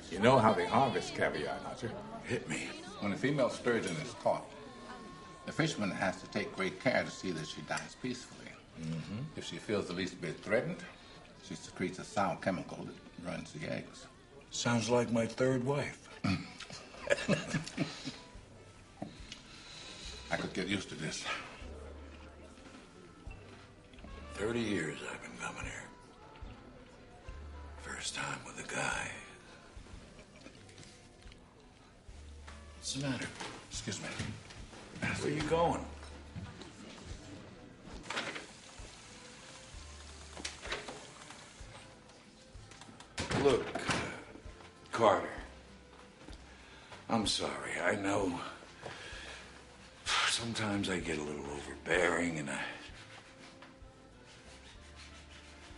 You know how they harvest caviar, don't you? Hit me. When a female sturgeon is caught, the fisherman has to take great care to see that she dies peacefully. If she feels the least bit threatened, she secretes a sour chemical that ruins the eggs. Sounds like my third wife. I could get used to this. 30 years I've been coming here. First time with a guy. What's the matter? Excuse me. Where you going? Look, Carter. I'm sorry. I know sometimes I get a little overbearing and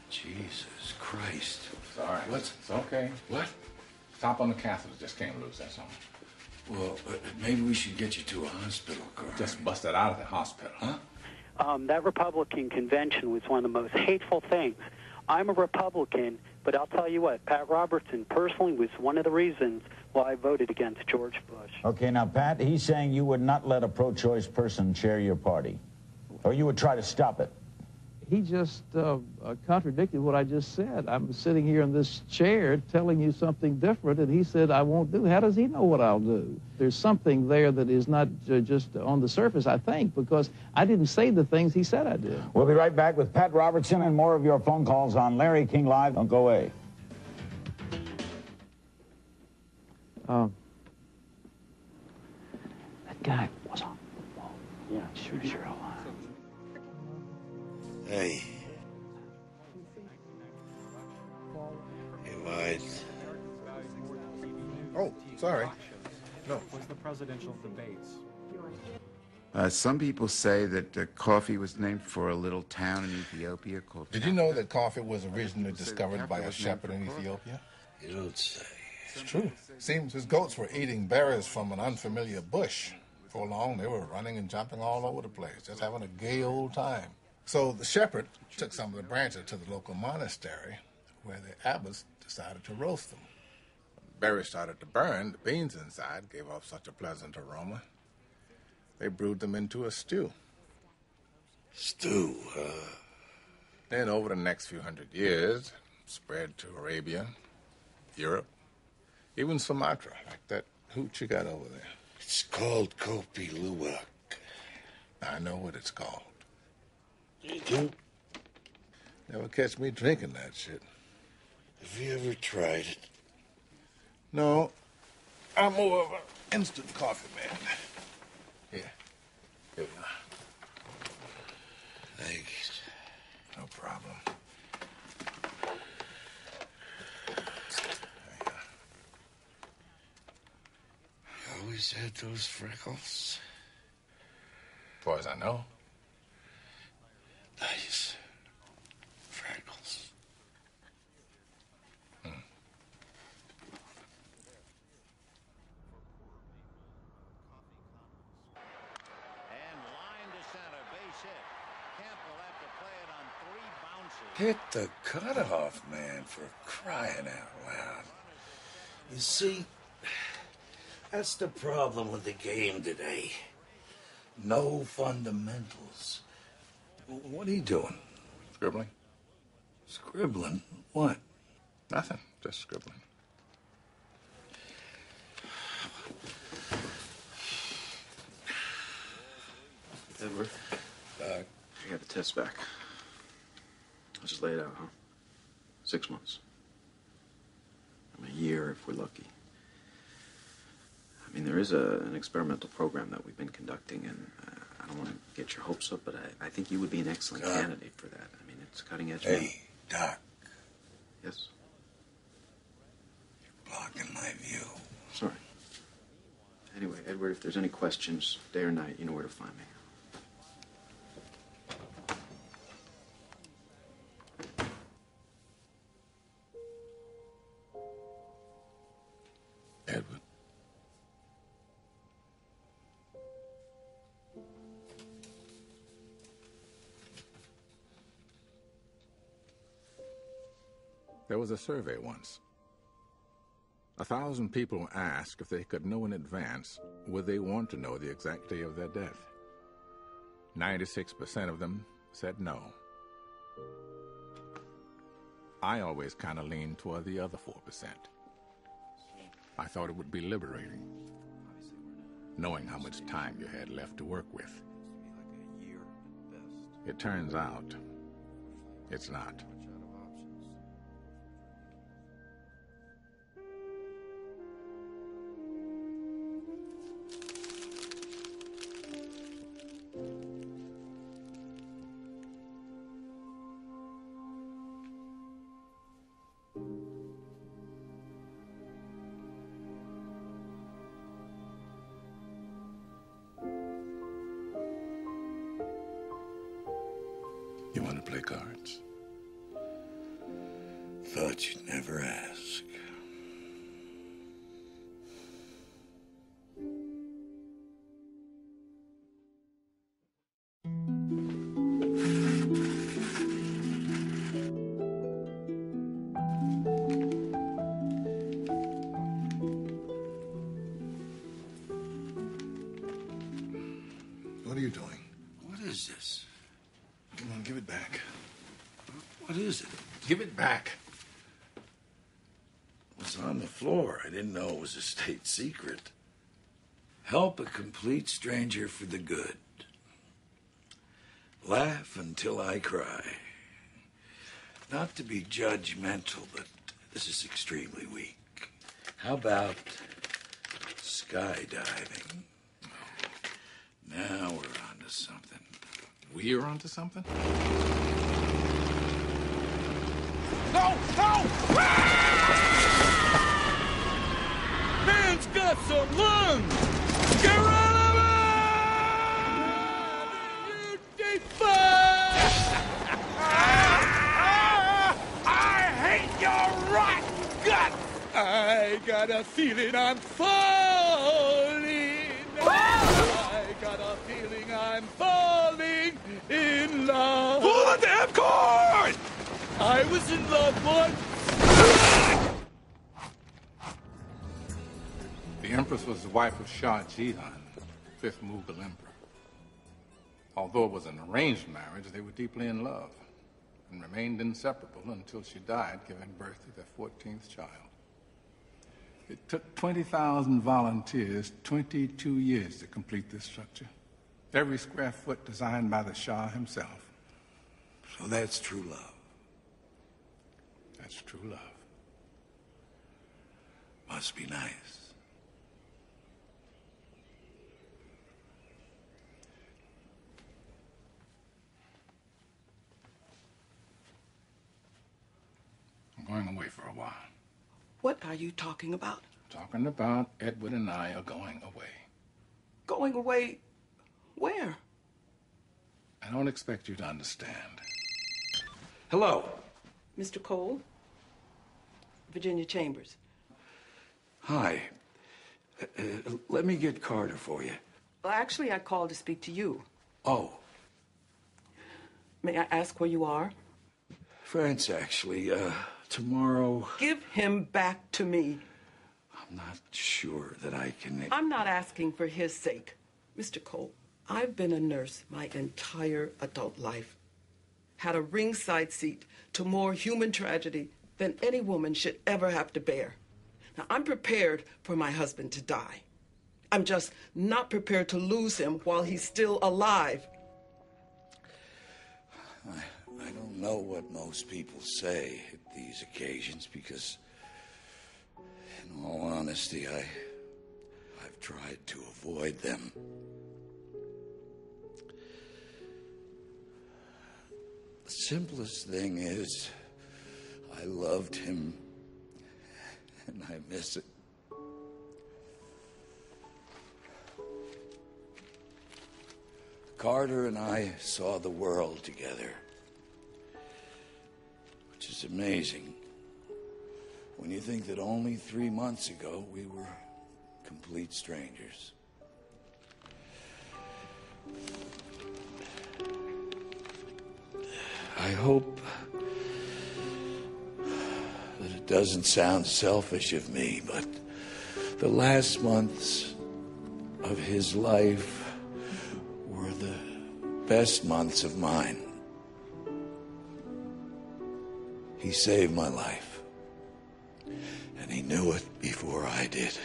Jesus Christ. Sorry. What? It's okay. What? Stop on the catheters. Just can't lose, that's all. Well, maybe we should get you to a hospital, Carter. Just busted out of the hospital. Huh? That Republican convention was one of the most hateful things. I'm a Republican, but I'll tell you what, Pat Robertson personally was one of the reasons why I voted against George Bush. Okay, now, Pat, he's saying you would not let a pro-choice person chair your party, or you would try to stop it. He just contradicted what I just said. I'm sitting here in this chair telling you something different, and he said I won't do. How does he know what I'll do? There's something there that is not just on the surface, I think, because I didn't say the things he said I did. We'll be right back with Pat Robertson and more of your phone calls on Larry King Live. Don't go away. That guy was on. Yeah, sure. Hey. Hey, White. Oh, sorry. No. Was the presidential debates. Some people say that coffee was named for a little town in Ethiopia called... Did you know that coffee was originally discovered by a shepherd in Ethiopia? You don't say. It's true. Seems his goats were eating berries from an unfamiliar bush. For long, they were running and jumping all over the place, just having a gay old time. So the shepherd took some of the branches to the local monastery, where the abbots decided to roast them. When the berries started to burn, the beans inside gave off such a pleasant aroma. They brewed them into a stew. Stew, Then over the next few hundred years, spread to Arabia, Europe, even Sumatra, like that hooch you got over there. it's called Kopi Luwak. I know what it's called. You do? Never catch me drinking that shit. Have you ever tried it? No, I'm more of an instant coffee man. Here we are. Thanks. No problem. You always had those freckles? As far as I know. Nice. Freckles. Hit the cutoff, man, for crying out loud. You see, that's the problem with the game today. No fundamentals. What are you doing? Scribbling? Scribbling? What? Nothing, just scribbling. Edward, I got the test back. I'll just lay it out, huh? 6 months. I mean, a year if we're lucky. I mean, there is an experimental program that we've been conducting, and I don't want to get your hopes up, but I think you would be an excellent candidate for that. I mean, it's cutting edge. Hey, Doc. Yes? You're blocking my view. Sorry. Anyway, Edward, if there's any questions, day or night, you know where to find me. Edward. There was a survey once. 1,000 people asked if they could know in advance would they want to know the exact day of their death. 96% of them said no. I always kind of leaned toward the other 4%. I thought it would be liberating, knowing how much time you had left to work with. It turns out, it's not. You want to play cards? Thought you'd never ask. What are you doing? What is this? Come on, give it back. What is it? Give it back. It was on the floor. I didn't know it was a state secret. Help a complete stranger for the good. Laugh until I cry. Not to be judgmental, but this is extremely weak. How about skydiving? Now we're on to something. We're onto something? No! No! Man's got some lungs! Get rid of it! You define! I hate your rotten guts! I got a feeling I'm falling. I got a feeling I'm falling in love. Pull the damn cord! I was in love once. The Empress was the wife of Shah Jahan, fifth Mughal emperor. Although it was an arranged marriage, they were deeply in love and remained inseparable until she died, giving birth to their 14th child. It took 20,000 volunteers 22 years to complete this structure. Every square foot designed by the Shah himself. So that's true love. That's true love. Must be nice. I'm going away for a while. What are you talking about? Talking about Edward and I are going away. Going away where? I don't expect you to understand. Hello. Mr. Cole? Virginia Chambers. Hi. Let me get Carter for you. Well, actually, I called to speak to you. Oh, May I ask where you are? France, actually. Tomorrow. Give him back to me. I'm not sure that I can. I'm not asking for his sake. Mr. Cole, I've been a nurse my entire adult life. Had a ringside seat to more human tragedy than any woman should ever have to bear. Now, I'm prepared for my husband to die. I'm just not prepared to lose him while he's still alive. I don't know what most people say at these occasions because, in all honesty, I've tried to avoid them. The simplest thing is, I loved him, and I miss it. Carter and I saw the world together, which is amazing when you think that only 3 months ago we were complete strangers. I hope that it It doesn't sound selfish of me, but the last months of his life were the best months of mine. He saved my life, and he knew it before I did.